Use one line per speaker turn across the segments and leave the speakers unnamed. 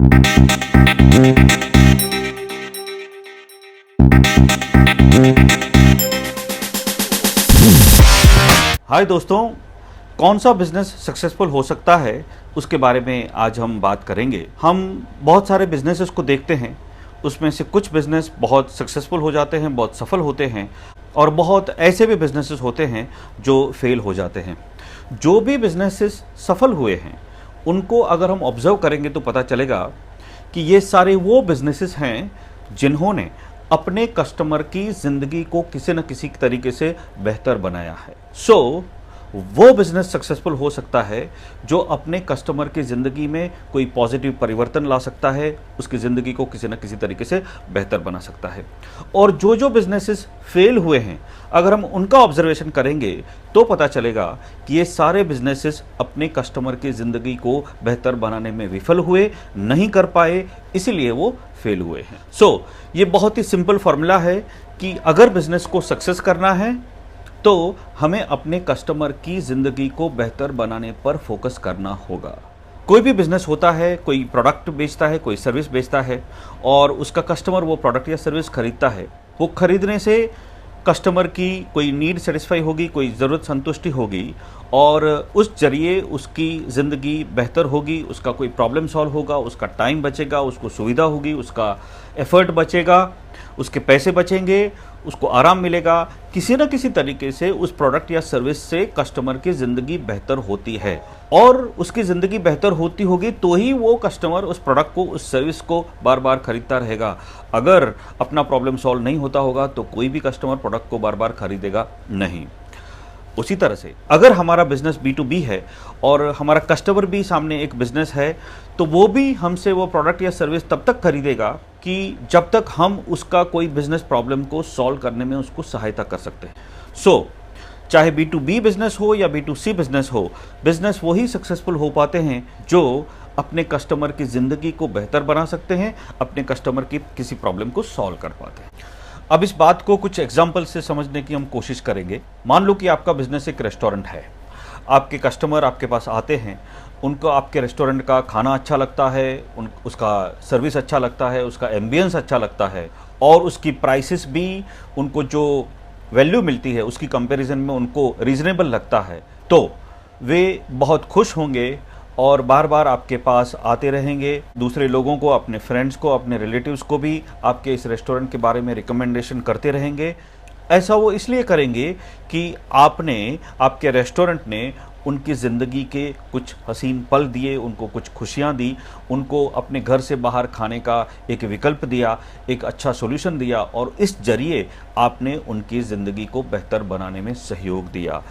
हाय दोस्तों, कौन सा बिजनेस सक्सेसफुल हो सकता है उसके बारे में आज हम बात करेंगे। हम बहुत सारे बिजनेसेस को देखते हैं, उसमें से कुछ बिजनेस बहुत सक्सेसफुल हो जाते हैं, बहुत सफल होते हैं, और बहुत ऐसे भी बिजनेसेस होते हैं जो फेल हो जाते हैं। जो भी बिजनेसेस सफल हुए हैं उनको अगर हम ऑब्जर्व करेंगे तो पता चलेगा कि ये सारे वो बिजनेसेस हैं जिन्होंने अपने कस्टमर की ज़िंदगी को किसी न किसी तरीके से बेहतर बनाया है। वो बिजनेस सक्सेसफुल हो सकता है जो अपने कस्टमर की ज़िंदगी में कोई पॉजिटिव परिवर्तन ला सकता है, उसकी ज़िंदगी को किसी न किसी तरीके से बेहतर बना सकता है। और जो बिजनेसेस फेल हुए हैं, अगर हम उनका ऑब्जर्वेशन करेंगे तो पता चलेगा कि ये सारे बिजनेसेस अपने कस्टमर की ज़िंदगी को बेहतर बनाने में विफल हुए, नहीं कर पाए, इसीलिए वो फेल हुए हैं। ये बहुत ही सिंपल फॉर्मूला है कि अगर बिजनेस को सक्सेस करना है तो हमें अपने कस्टमर की ज़िंदगी को बेहतर बनाने पर फोकस करना होगा। कोई भी बिजनेस होता है, कोई प्रोडक्ट बेचता है, कोई सर्विस बेचता है, और उसका कस्टमर वो प्रोडक्ट या सर्विस खरीदता है। वो खरीदने से कस्टमर की कोई नीड सेटिस्फाई होगी, कोई ज़रूरत संतुष्टि होगी, और उस जरिए उसकी ज़िंदगी बेहतर होगी, उसका कोई प्रॉब्लम सॉल्व होगा, उसका टाइम बचेगा, उसको सुविधा होगी, उसका एफर्ट बचेगा, उसके पैसे बचेंगे, उसको आराम मिलेगा। किसी न किसी तरीके से उस प्रोडक्ट या सर्विस से कस्टमर की ज़िंदगी बेहतर होती है, और उसकी ज़िंदगी बेहतर होती होगी तो ही वो कस्टमर उस प्रोडक्ट को, उस सर्विस को बार बार खरीदता रहेगा। अगर अपना प्रॉब्लम सॉल्व नहीं होता होगा तो कोई भी कस्टमर प्रोडक्ट को बार बार खरीदेगा नहीं। उसी तरह से अगर हमारा बिजनेस B2B है और हमारा कस्टमर भी सामने एक बिजनेस है, तो वो भी हमसे वो प्रोडक्ट या सर्विस तब तक खरीदेगा कि जब तक हम उसका कोई बिजनेस प्रॉब्लम को सॉल्व करने में उसको सहायता कर सकते हैं। चाहे B2B बिजनेस हो या B2C बिजनेस हो, बिजनेस वही सक्सेसफुल हो पाते हैं जो अपने कस्टमर की ज़िंदगी को बेहतर बना सकते हैं, अपने कस्टमर की किसी प्रॉब्लम को सॉल्व कर पाते हैं। अब इस बात को कुछ एग्जाम्पल से समझने की हम कोशिश करेंगे। मान लो कि आपका बिजनेस एक रेस्टोरेंट है, आपके कस्टमर आपके पास आते हैं, उनको आपके रेस्टोरेंट का खाना अच्छा लगता है, उसका सर्विस अच्छा लगता है, उसका एम्बियंस अच्छा लगता है, और उसकी प्राइसेस भी उनको जो वैल्यू मिलती है उसकी कंपैरिजन में उनको रीजनेबल लगता है, तो वे बहुत खुश होंगे और बार बार आपके पास आते रहेंगे। दूसरे लोगों को, अपने फ्रेंड्स को, अपने रिलेटिव्स को भी आपके इस रेस्टोरेंट के बारे में रिकमेंडेशन करते रहेंगे। ऐसा वो इसलिए करेंगे कि आपके रेस्टोरेंट ने उनकी ज़िंदगी के कुछ हसीन पल दिए, उनको कुछ खुशियाँ दी, उनको अपने घर से बाहर खाने का एक विकल्प दिया, एक अच्छा सॉल्यूशन दिया, और इस जरिए आपने उनकी ज़िंदगी को बेहतर बनाने में सहयोग दिया।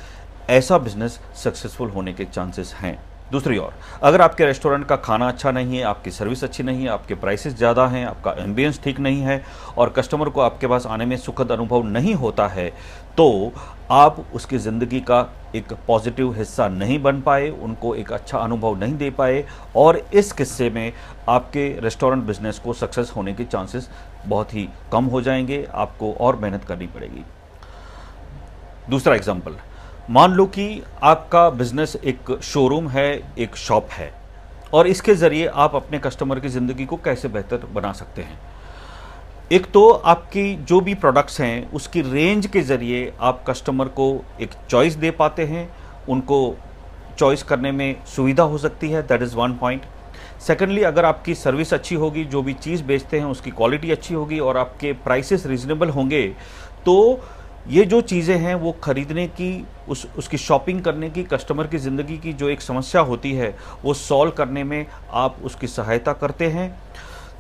ऐसा बिजनेस सक्सेसफुल होने के चांसेस हैं। दूसरी ओर, अगर आपके रेस्टोरेंट का खाना अच्छा नहीं है, आपकी सर्विस अच्छी नहीं है, आपके प्राइसेस ज़्यादा हैं, आपका एम्बियंस ठीक नहीं है, और कस्टमर को आपके पास आने में सुखद अनुभव नहीं होता है, तो आप उसकी ज़िंदगी का एक पॉजिटिव हिस्सा नहीं बन पाए, उनको एक अच्छा अनुभव नहीं दे पाए, और इस किस्से में आपके रेस्टोरेंट बिजनेस को सक्सेस होने के चांसेस बहुत ही कम हो जाएंगे। आपको और मेहनत करनी पड़ेगी। दूसरा एग्जाम्पल, मान लो कि आपका बिजनेस एक शोरूम है, एक शॉप है, और इसके ज़रिए आप अपने कस्टमर की ज़िंदगी को कैसे बेहतर बना सकते हैं। एक तो आपकी जो भी प्रोडक्ट्स हैं उसकी रेंज के ज़रिए आप कस्टमर को एक चॉइस दे पाते हैं, उनको चॉइस करने में सुविधा हो सकती है, that is one point. Secondly, अगर आपकी सर्विस अच्छी होगी, जो भी चीज़ बेचते हैं उसकी क्वालिटी अच्छी होगी, और आपके प्राइसेस रीजनेबल होंगे, तो ये जो चीज़ें हैं वो खरीदने की, उसकी शॉपिंग करने की, कस्टमर की ज़िंदगी की जो एक समस्या होती है वो सॉल्व करने में आप उसकी सहायता करते हैं।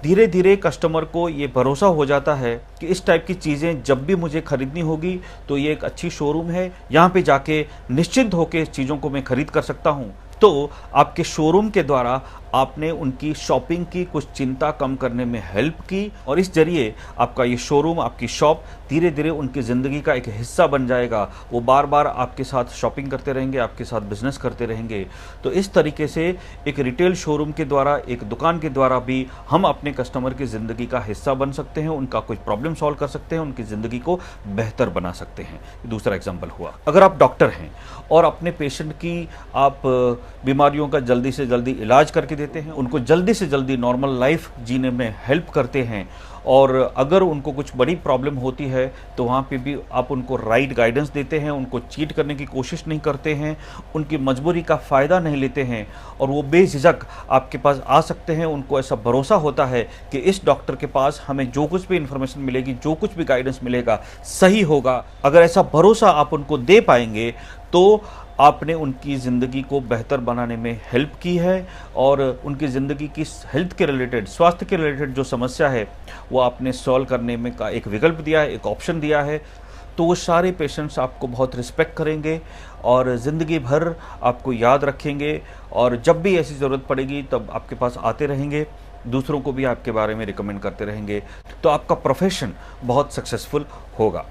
धीरे धीरे कस्टमर को ये भरोसा हो जाता है कि इस टाइप की चीज़ें जब भी मुझे खरीदनी होगी तो ये एक अच्छी शोरूम है, यहाँ पे जाके निश्चिंत होकर इस चीज़ों को मैं खरीद कर सकता हूँ। तो आपके शोरूम के द्वारा आपने उनकी शॉपिंग की कुछ चिंता कम करने में हेल्प की, और इस जरिए आपका ये शोरूम, आपकी शॉप धीरे धीरे उनकी ज़िंदगी का एक हिस्सा बन जाएगा। वो बार बार आपके साथ शॉपिंग करते रहेंगे, आपके साथ बिजनेस करते रहेंगे। तो इस तरीके से एक रिटेल शोरूम के द्वारा, एक दुकान के द्वारा भी हम अपने कस्टमर की ज़िंदगी का हिस्सा बन सकते हैं, उनका कोई प्रॉब्लम सॉल्व कर सकते हैं, उनकी ज़िंदगी को बेहतर बना सकते हैं। दूसरा एग्जाम्पल हुआ, अगर आप डॉक्टर हैं और अपने पेशेंट की आप बीमारियों का जल्दी से जल्दी इलाज करके देते हैं, उनको जल्दी से जल्दी नॉर्मल लाइफ जीने में हेल्प करते हैं। और अगर उनको कुछ बड़ी प्रॉब्लम होती है तो वहाँ पे भी आप उनको राइट गाइडेंस देते हैं, उनको चीट करने की कोशिश नहीं करते हैं, उनकी मजबूरी का फ़ायदा नहीं लेते हैं और वो बेझिझक आपके पास आ सकते हैं। उनको ऐसा भरोसा होता है कि इस डॉक्टर के पास हमें जो कुछ भी इन्फॉर्मेशन मिलेगी, जो कुछ भी गाइडेंस मिलेगा सही होगा। अगर ऐसा भरोसा आप उनको दे पाएंगे तो आपने उनकी ज़िंदगी को बेहतर बनाने में हेल्प की है और उनकी ज़िंदगी की हेल्थ के रिलेटेड, स्वास्थ्य के रिलेटेड जो समस्या है वो आपने सॉल्व करने में का एक विकल्प दिया है, एक ऑप्शन दिया है। तो वो सारे पेशेंट्स आपको बहुत रिस्पेक्ट करेंगे और ज़िंदगी भर आपको याद रखेंगे और जब भी ऐसी ज़रूरत पड़ेगी तब आपके पास आते रहेंगे, दूसरों को भी आपके बारे में रिकमेंड करते रहेंगे। तो आपका प्रोफेशन बहुत सक्सेसफुल होगा।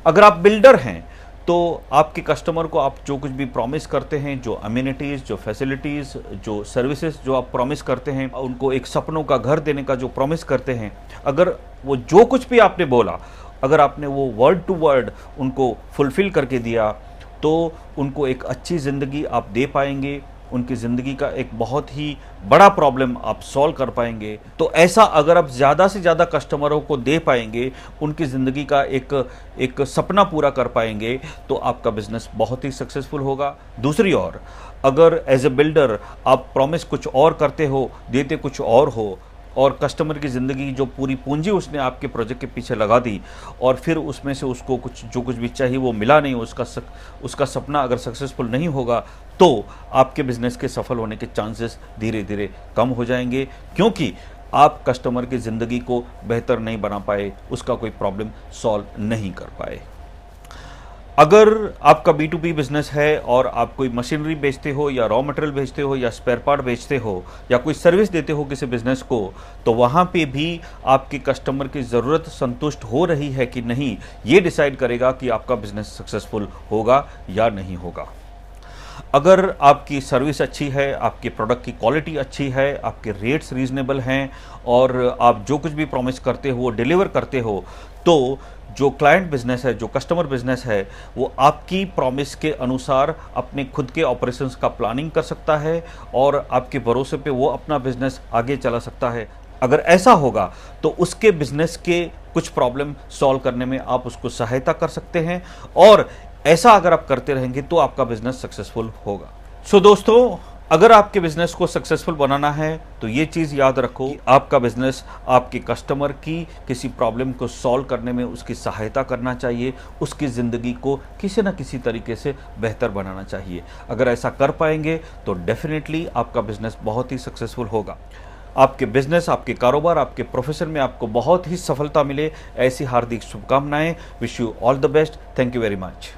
अगर आप बिल्डर हैं तो आपके कस्टमर को आप जो कुछ भी प्रॉमिस करते हैं, जो अम्यूनिटीज़, जो फैसिलिटीज़, जो सर्विसेज जो आप प्रॉमिस करते हैं, उनको एक सपनों का घर देने का जो प्रॉमिस करते हैं, अगर वो जो कुछ भी आपने बोला, अगर आपने वो वर्ड टू वर्ड उनको फुलफ़िल करके दिया तो उनको एक अच्छी ज़िंदगी आप दे पाएंगे, उनकी ज़िंदगी का एक बहुत ही बड़ा प्रॉब्लम आप सॉल्व कर पाएंगे। तो ऐसा अगर आप ज़्यादा से ज़्यादा कस्टमरों को दे पाएंगे, उनकी ज़िंदगी का एक सपना पूरा कर पाएंगे तो आपका बिजनेस बहुत ही सक्सेसफुल होगा। दूसरी ओर अगर एज ए बिल्डर आप प्रॉमिस कुछ और करते हो, देते कुछ और हो और कस्टमर की ज़िंदगी जो पूरी पूंजी उसने आपके प्रोजेक्ट के पीछे लगा दी और फिर उसमें से उसको जो कुछ भी चाहिए वो मिला नहीं, उसका सपना अगर सक्सेसफुल नहीं होगा तो आपके बिज़नेस के सफल होने के चांसेस धीरे धीरे कम हो जाएंगे, क्योंकि आप कस्टमर की ज़िंदगी को बेहतर नहीं बना पाए, उसका कोई प्रॉब्लम सॉल्व नहीं कर पाए। अगर आपका B2B बिजनेस है और आप कोई मशीनरी बेचते हो या रॉ मटेरियल बेचते हो या स्पेयर पार्ट बेचते हो या कोई सर्विस देते हो किसी बिजनेस को, तो वहाँ पे भी आपके कस्टमर की ज़रूरत संतुष्ट हो रही है कि नहीं, ये डिसाइड करेगा कि आपका बिजनेस सक्सेसफुल होगा या नहीं होगा। अगर आपकी सर्विस अच्छी है, आपके प्रोडक्ट की क्वालिटी अच्छी है, आपके रेट्स रीजनेबल हैं और आप जो कुछ भी प्रॉमिस करते हो वो डिलीवर करते हो, तो जो क्लाइंट बिजनेस है, जो कस्टमर बिजनेस है, वो आपकी प्रॉमिस के अनुसार अपने खुद के ऑपरेशंस का प्लानिंग कर सकता है और आपके भरोसे पे वो अपना बिजनेस आगे चला सकता है। अगर ऐसा होगा तो उसके बिजनेस के कुछ प्रॉब्लम सॉल्व करने में आप उसको सहायता कर सकते हैं और ऐसा अगर आप करते रहेंगे तो आपका बिजनेस सक्सेसफुल होगा। सो दोस्तों, अगर आपके बिजनेस को सक्सेसफुल बनाना है तो ये चीज़ याद रखो कि आपका बिजनेस आपके कस्टमर की किसी प्रॉब्लम को सॉल्व करने में उसकी सहायता करना चाहिए, उसकी ज़िंदगी को किसी न किसी तरीके से बेहतर बनाना चाहिए। अगर ऐसा कर पाएंगे तो डेफिनेटली आपका बिजनेस बहुत ही सक्सेसफुल होगा। आपके बिजनेस, आपके कारोबार, आपके प्रोफेशन में आपको बहुत ही सफलता मिले, ऐसी हार्दिक शुभकामनाएं। Wish you all the best. Thank you very much.